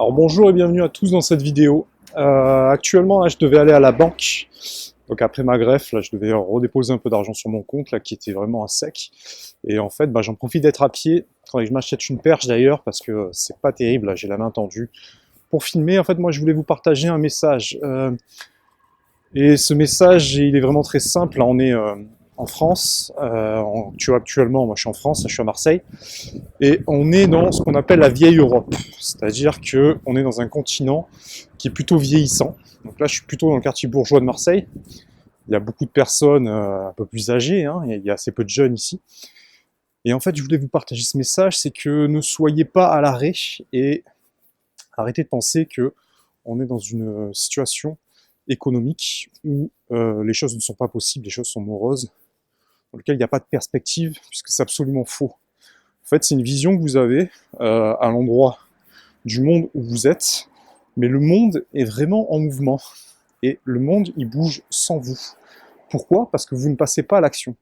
Alors bonjour et bienvenue à tous dans cette vidéo. Actuellement là je devais aller à la banque, donc après ma greffe là je devais redéposer un peu d'argent sur mon compte là qui était vraiment à sec. Et en fait j'en profite d'être à pied. Il faudrait que je m'achète une perche d'ailleurs parce que c'est pas terrible là, j'ai la main tendue. Pour filmer en fait moi je voulais vous partager un message. Et ce message il est vraiment très simple. Là on est en France, actuellement moi je suis en France, je suis à Marseille. Et on est dans ce qu'on appelle la vieille Europe, c'est-à-dire qu'on est dans un continent qui est plutôt vieillissant. Donc là, je suis plutôt dans le quartier bourgeois de Marseille. Il y a beaucoup de personnes un peu plus âgées, hein, il y a assez peu de jeunes ici. Et en fait, je voulais vous partager ce message, c'est que ne soyez pas à l'arrêt et arrêtez de penser que on est dans une situation économique où les choses ne sont pas possibles, les choses sont moroses, dans lequel il n'y a pas de perspective, puisque c'est absolument faux. En fait, c'est une vision que vous avez à l'endroit du monde où vous êtes, mais le monde est vraiment en mouvement. Et le monde, il bouge sans vous. Pourquoi? Parce que vous ne passez pas à l'action.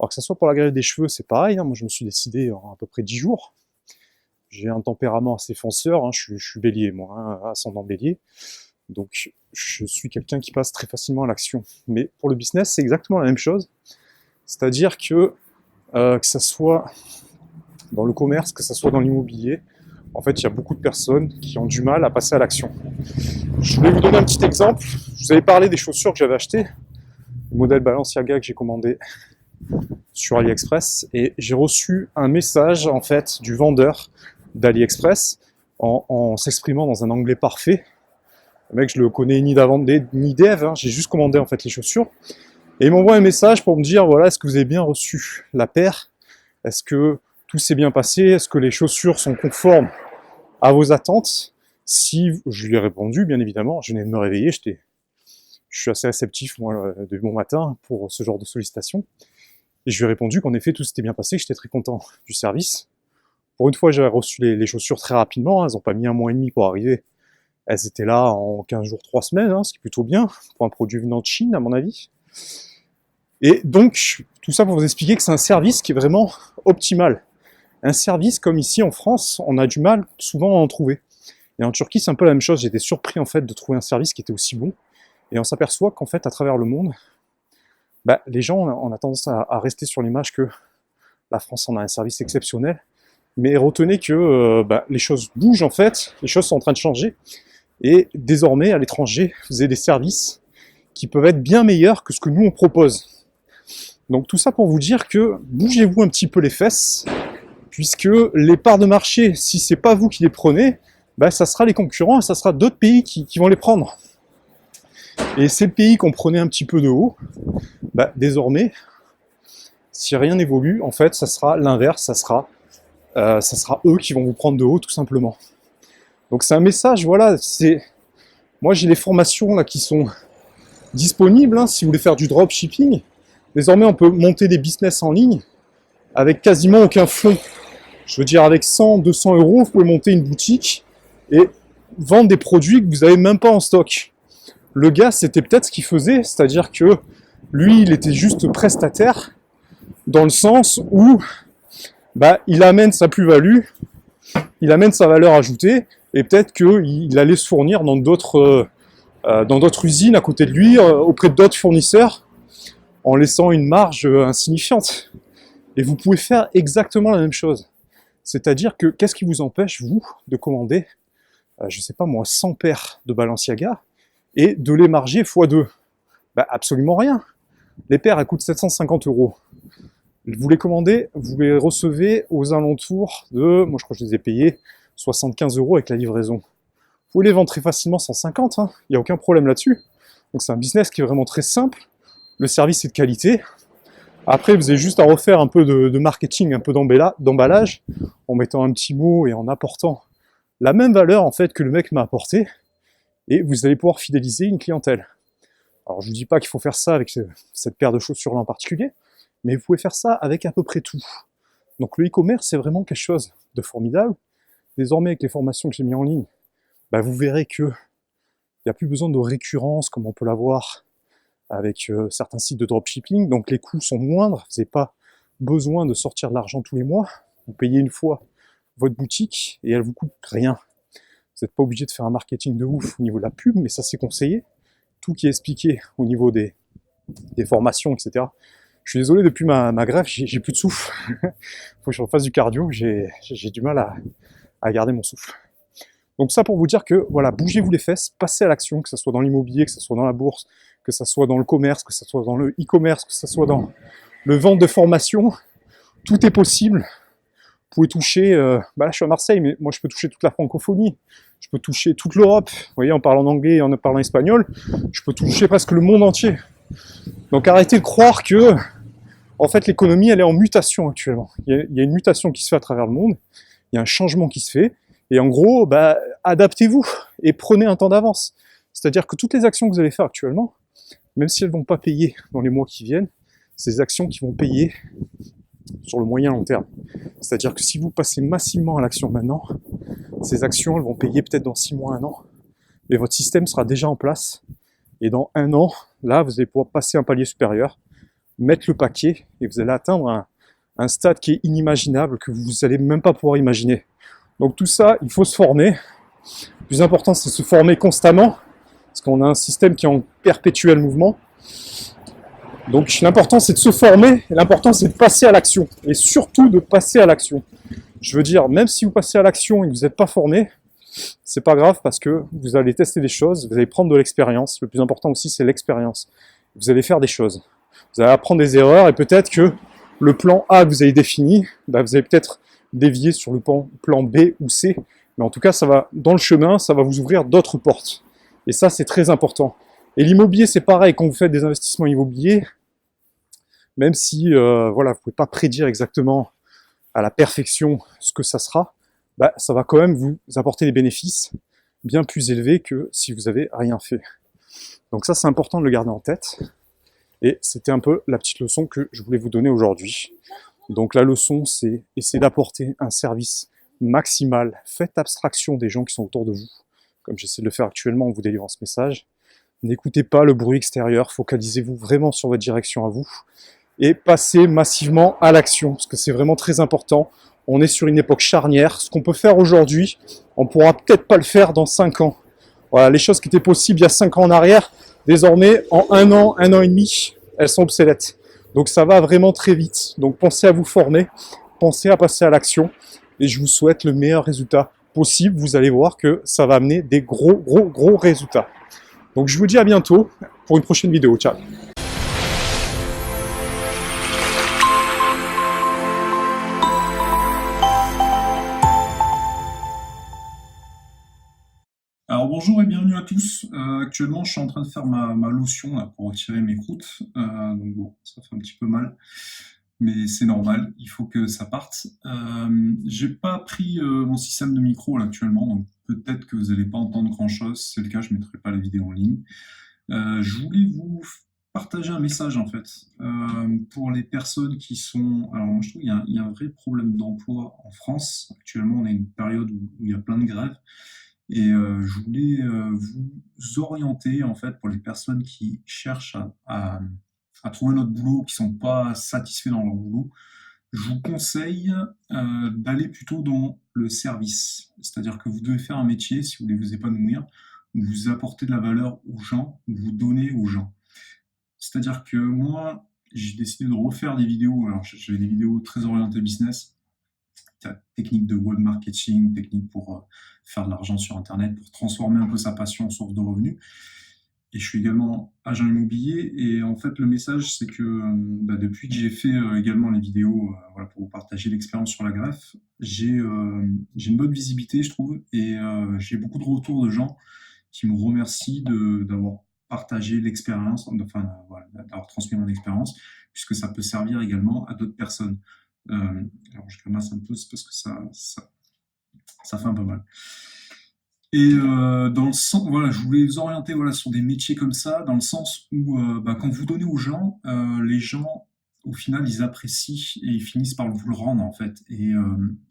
Alors que ce soit pour la greffe des cheveux, c'est pareil. Hein. Moi, je me suis décidé en à peu près 10 jours. J'ai un tempérament assez fonceur. Hein. Je suis bélier, moi, hein, ascendant bélier. Donc, je suis quelqu'un qui passe très facilement à l'action. Mais pour le business, c'est exactement la même chose. C'est-à-dire que ça soit dans le commerce, que ce soit dans l'immobilier, en fait, il y a beaucoup de personnes qui ont du mal à passer à l'action. Je voulais vous donner un petit exemple. Je vous avais parlé des chaussures que j'avais achetées, le modèle Balenciaga que j'ai commandé sur AliExpress, et j'ai reçu un message en fait du vendeur d'AliExpress en s'exprimant dans un anglais parfait. Le mec, je le connais ni d'avant ni d'Ève, hein. J'ai juste commandé en fait les chaussures, et il m'envoie un message pour me dire voilà, est-ce que vous avez bien reçu la paire? Est-ce que tout s'est bien passé? Est-ce que les chaussures sont conformes à vos attentes? Si je lui ai répondu, bien évidemment, je venais de me réveiller, je suis assez réceptif moi de bon matin pour ce genre de sollicitations. Et je lui ai répondu qu'en effet tout s'était bien passé, que j'étais très content du service. Pour une fois, j'avais reçu les chaussures très rapidement, hein, elles n'ont pas mis un mois et demi pour arriver. Elles étaient là en 15 jours, 3 semaines, hein, ce qui est plutôt bien pour un produit venant de Chine, à mon avis. Et donc, tout ça pour vous expliquer que c'est un service qui est vraiment optimal. Un service comme ici en France, on a du mal souvent à en trouver. Et en Turquie, c'est un peu la même chose. J'étais surpris en fait de trouver un service qui était aussi bon. Et on s'aperçoit qu'en fait, à travers le monde, les gens, on a tendance à rester sur l'image que la France en a un service exceptionnel. Mais retenez que les choses bougent en fait, les choses sont en train de changer. Et désormais, à l'étranger, vous avez des services qui peuvent être bien meilleurs que ce que nous on propose. Donc tout ça pour vous dire que bougez-vous un petit peu les fesses, puisque les parts de marché, si c'est pas vous qui les prenez, ça sera les concurrents et ça sera d'autres pays qui vont les prendre. Et ces pays qu'on prenait un petit peu de haut, désormais, si rien n'évolue, en fait, ça sera l'inverse, ça sera eux qui vont vous prendre de haut, tout simplement. Donc c'est un message, voilà, moi j'ai les formations là qui sont disponibles, hein, si vous voulez faire du dropshipping. Désormais, on peut monter des business en ligne avec quasiment aucun fonds. Je veux dire, avec 100, 200 euros, vous pouvez monter une boutique et vendre des produits que vous n'avez même pas en stock. Le gars, c'était peut-être ce qu'il faisait, c'est-à-dire que lui, il était juste prestataire, dans le sens où il amène sa plus-value, il amène sa valeur ajoutée, et peut-être qu'il allait se fournir dans d'autres usines à côté de lui, auprès d'autres fournisseurs, en laissant une marge insignifiante. Et vous pouvez faire exactement la même chose. C'est-à-dire que qu'est-ce qui vous empêche, vous, de commander, je sais pas moi, 100 paires de Balenciaga et de les marger x2? Absolument rien. Les paires, elles coûtent 750 euros. Vous les commandez, vous les recevez aux alentours de, moi je crois que je les ai payés 75 euros avec la livraison. Vous pouvez les vendre très facilement 150, hein, il n'y a aucun problème là-dessus. Donc c'est un business qui est vraiment très simple. Le service est de qualité. Après, vous avez juste à refaire un peu de marketing, un peu d'emballage, en mettant un petit mot et en apportant la même valeur en fait que le mec m'a apporté, et vous allez pouvoir fidéliser une clientèle. Alors je vous dis pas qu'il faut faire ça avec cette paire de chaussures là en particulier, mais vous pouvez faire ça avec à peu près tout. Donc le e-commerce, c'est vraiment quelque chose de formidable. Désormais, avec les formations que j'ai mis en ligne, vous verrez que il n'y a plus besoin de récurrence comme on peut l'avoir avec certains sites de dropshipping, donc les coûts sont moindres, vous n'avez pas besoin de sortir de l'argent tous les mois, vous payez une fois votre boutique et elle vous coûte rien. n'êtes pas obligé de faire un marketing de ouf au niveau de la pub, mais ça c'est conseillé. Tout qui est expliqué au niveau des formations, etc. Je suis désolé, depuis ma greffe, j'ai plus de souffle. Faut que je refasse du cardio, j'ai du mal à garder mon souffle. Donc ça pour vous dire que, voilà, bougez-vous les fesses, passez à l'action, que ce soit dans l'immobilier, que ce soit dans la bourse, que ce soit dans le commerce, que ce soit dans le e-commerce, que ce soit dans le vente de formation, tout est possible. Vous pouvez toucher, là je suis à Marseille, mais moi je peux toucher toute la francophonie, je peux toucher toute l'Europe, vous voyez, en parlant anglais et en parlant espagnol, je peux toucher presque le monde entier. Donc arrêtez de croire que, en fait, l'économie elle est en mutation actuellement. Il y a une mutation qui se fait à travers le monde, il y a un changement qui se fait, et en gros, adaptez-vous et prenez un temps d'avance. C'est-à-dire que toutes les actions que vous allez faire actuellement, même si elles ne vont pas payer dans les mois qui viennent, c'est des actions qui vont payer sur le moyen long terme. C'est-à-dire que si vous passez massivement à l'action maintenant, ces actions elles vont payer peut-être dans 6 mois, 1 an, mais votre système sera déjà en place, et dans 1 an, là, vous allez pouvoir passer un palier supérieur, mettre le paquet, et vous allez atteindre un stade qui est inimaginable, que vous n'allez même pas pouvoir imaginer. Donc tout ça, il faut se former. Le plus important, c'est de se former constamment, parce qu'on a un système qui est en perpétuel mouvement. Donc l'important, c'est de se former, et l'important, c'est de passer à l'action, et surtout de passer à l'action. Je veux dire, même si vous passez à l'action et que vous n'êtes pas formé, c'est pas grave, parce que vous allez tester des choses, vous allez prendre de l'expérience. Le plus important aussi, c'est l'expérience. Vous allez faire des choses. Vous allez apprendre des erreurs, et peut-être que le plan A que vous avez défini, vous allez peut-être dévier sur le plan B ou C, mais en tout cas, ça va, dans le chemin, ça va vous ouvrir d'autres portes. Et ça, c'est très important. Et l'immobilier, c'est pareil, quand vous faites des investissements immobiliers, même si voilà, vous ne pouvez pas prédire exactement à la perfection ce que ça sera, ça va quand même vous apporter des bénéfices bien plus élevés que si vous n'avez rien fait. Donc ça, c'est important de le garder en tête. Et c'était un peu la petite leçon que je voulais vous donner aujourd'hui. Donc la leçon, c'est essayer d'apporter un service maximal. Faites abstraction des gens qui sont autour de vous, comme j'essaie de le faire actuellement en vous délivrant ce message. N'écoutez pas le bruit extérieur, focalisez-vous vraiment sur votre direction à vous et passez massivement à l'action, parce que c'est vraiment très important. On est sur une époque charnière. Ce qu'on peut faire aujourd'hui, on ne pourra peut-être pas le faire dans 5 ans. Voilà, les choses qui étaient possibles il y a 5 ans en arrière, désormais, en 1 an, 1 an et demi, elles sont obsolètes. Donc ça va vraiment très vite. Donc pensez à vous former, pensez à passer à l'action, et je vous souhaite le meilleur résultat possible. Vous allez voir que ça va amener des gros résultats. Donc je vous dis à bientôt pour une prochaine vidéo. Ciao. Alors bonjour et bienvenue à tous. Actuellement, je suis en train de faire ma lotion là, pour retirer mes croûtes. Donc bon, ça fait un petit peu mal, mais c'est normal, il faut que ça parte. J'ai pas pris mon système de micro là, actuellement, donc peut-être que vous n'allez pas entendre grand-chose. Si c'est le cas, je ne mettrai pas la vidéo en ligne. Je voulais vous partager un message en fait pour les personnes qui sont. Alors moi je trouve qu'il y a un vrai problème d'emploi en France. Actuellement, on est une période où il y a plein de grèves. Et je voulais vous orienter en fait pour les personnes qui cherchent à trouver notre boulot, qui sont pas satisfaits dans leur boulot. Je vous conseille d'aller plutôt dans le service. C'est-à-dire que vous devez faire un métier, si vous voulez vous épanouir, où vous apportez de la valeur aux gens, où vous donnez aux gens. C'est-à-dire que moi, j'ai décidé de refaire des vidéos. Alors j'avais des vidéos très orientées business, technique de web marketing, technique pour faire de l'argent sur Internet, pour transformer un peu sa passion en source de revenus. Et je suis également agent immobilier. Et en fait, le message, c'est que depuis que j'ai fait également les vidéos voilà, pour vous partager l'expérience sur la greffe, j'ai une bonne visibilité, je trouve. Et j'ai beaucoup de retours de gens qui me remercient d'avoir partagé l'expérience, enfin, voilà, d'avoir transmis mon expérience, puisque ça peut servir également à d'autres personnes. Alors je ramasse un peu, c'est parce que ça fait un peu mal. Et dans le sens, voilà, je voulais vous orienter voilà, sur des métiers comme ça, dans le sens où quand vous donnez aux gens, les gens, au final, ils apprécient et ils finissent par vous le rendre, en fait. Et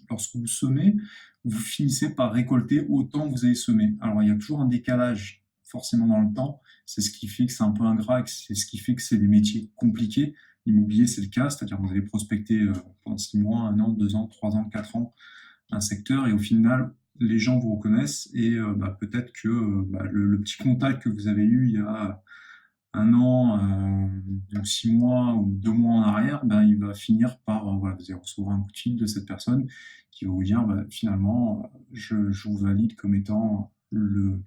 lorsque vous semez, vous finissez par récolter autant que vous avez semé. Alors, il y a toujours un décalage, forcément, dans le temps. C'est ce qui fait que c'est un peu ingrat, c'est ce qui fait que c'est des métiers compliqués. L'immobilier, c'est le cas, c'est-à-dire que vous allez prospecter pendant 6 mois, 1 an, 2 ans, 3 ans, 4 ans, un secteur, et au final, les gens vous reconnaissent et peut-être que le petit contact que vous avez eu il y a un an, ou 6 mois ou 2 mois en arrière, il va finir par, voilà, vous allez recevoir un coup de fil de cette personne qui va vous dire, finalement, je vous valide comme étant le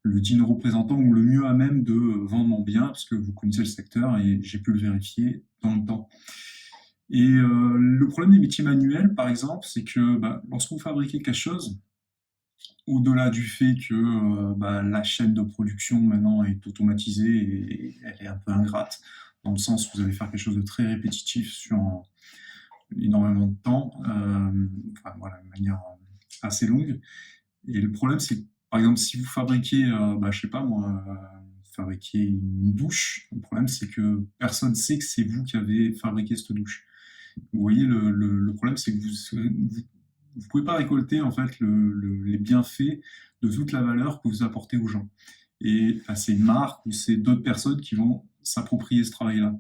digne représentant ou le mieux à même de vendre mon bien, parce que vous connaissez le secteur et j'ai pu le vérifier dans le temps. Et le problème des métiers manuels, par exemple, c'est que lorsque vous fabriquez quelque chose, au-delà du fait que la chaîne de production maintenant est automatisée et elle est un peu ingrate, dans le sens où vous allez faire quelque chose de très répétitif sur énormément de temps, de manière assez longue. Et le problème, c'est que, par exemple, si vous fabriquez, je sais pas moi, fabriquer une douche, le problème, c'est que personne ne sait que c'est vous qui avez fabriqué cette douche. Vous voyez, le problème, c'est que vous pouvez pas récolter en fait les bienfaits de toute la valeur que vous apportez aux gens. Et c'est une marque ou c'est d'autres personnes qui vont s'approprier ce travail-là.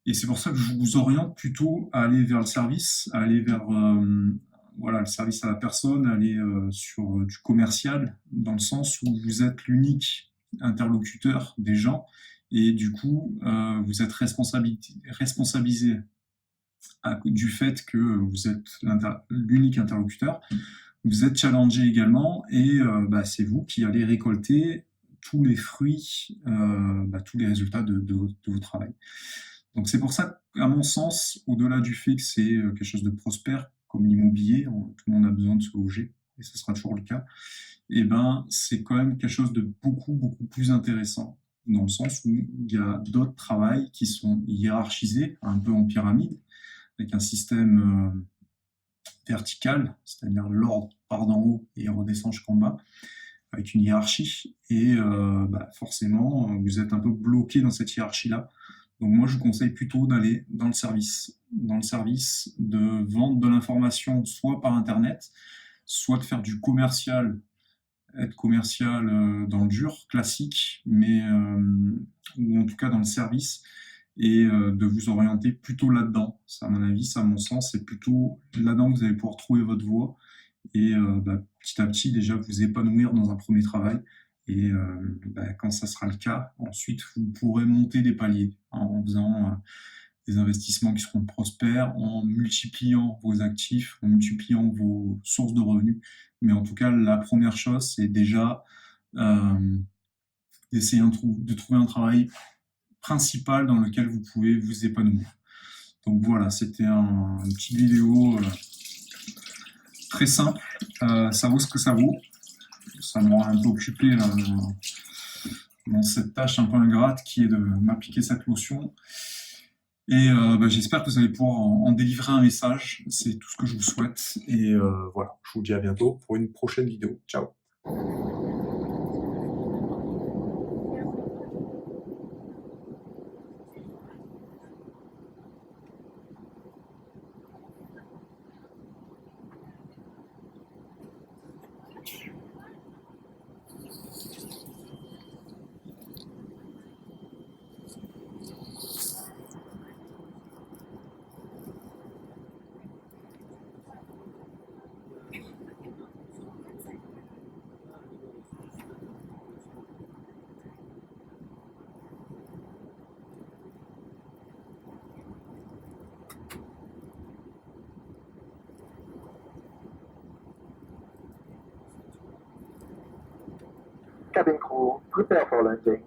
Et c'est pour ça que je vous oriente plutôt à aller vers le service, à aller vers le service à la personne, aller sur du commercial, dans le sens où vous êtes l'unique interlocuteur des gens et du coup vous êtes responsabilisé du fait que vous êtes l'unique interlocuteur. Vous êtes challengé également et c'est vous qui allez récolter tous les fruits, tous les résultats de votre travail. Donc c'est pour ça qu'à mon sens, au-delà du fait que c'est quelque chose de prospère, comme l'immobilier, tout le monde a besoin de se loger, et ce sera toujours le cas, et c'est quand même quelque chose de beaucoup, beaucoup plus intéressant, dans le sens où il y a d'autres travails qui sont hiérarchisés, un peu en pyramide, avec un système vertical, c'est-à-dire l'ordre part d'en haut et redescend jusqu'en bas, avec une hiérarchie, et forcément, vous êtes un peu bloqué dans cette hiérarchie-là. Donc moi, je vous conseille plutôt d'aller dans le service de vente de l'information, soit par Internet, soit de faire du commercial, être commercial dans le dur, classique, mais ou en tout cas dans le service, et de vous orienter plutôt là-dedans. Ça, à mon avis, ça, à mon sens, c'est plutôt là-dedans que vous allez pouvoir trouver votre voie et petit à petit déjà vous épanouir dans un premier travail. Et quand ça sera le cas, ensuite vous pourrez monter des paliers en faisant des investissements qui seront prospères, en multipliant vos actifs, en multipliant vos sources de revenus. Mais en tout cas, la première chose, c'est déjà d'essayer de trouver un travail principal dans lequel vous pouvez vous épanouir. Donc voilà, c'était une petite vidéo très simple. Ça vaut ce que ça vaut. Ça m'aura un peu occupé là, dans cette tâche un peu ingrate qui est de m'appliquer cette lotion. Et j'espère que vous allez pouvoir en délivrer un message. C'est tout ce que je vous souhaite. Et voilà, je vous dis à bientôt pour une prochaine vidéo. Ciao. Cabin crew, prepare for landing.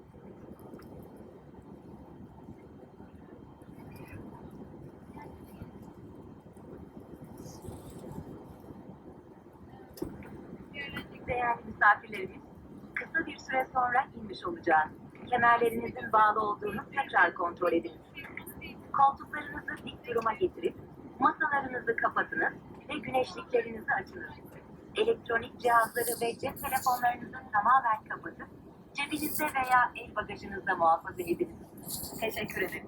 Değerli misafirlerimiz, kısa bir süre sonra inmiş olacağız. Kemerlerinizin bağlı olduğunu tekrar kontrol ediniz. Koltuklarınızı dik duruma getirip, masalarınızı kapatınız ve güneşliklerinizi açınız. Elektronik cihazları ve cep telefonlarınızı tamamen kapatıp, cebinizde veya el bagajınızda muhafaza ediniz. Teşekkür ederim.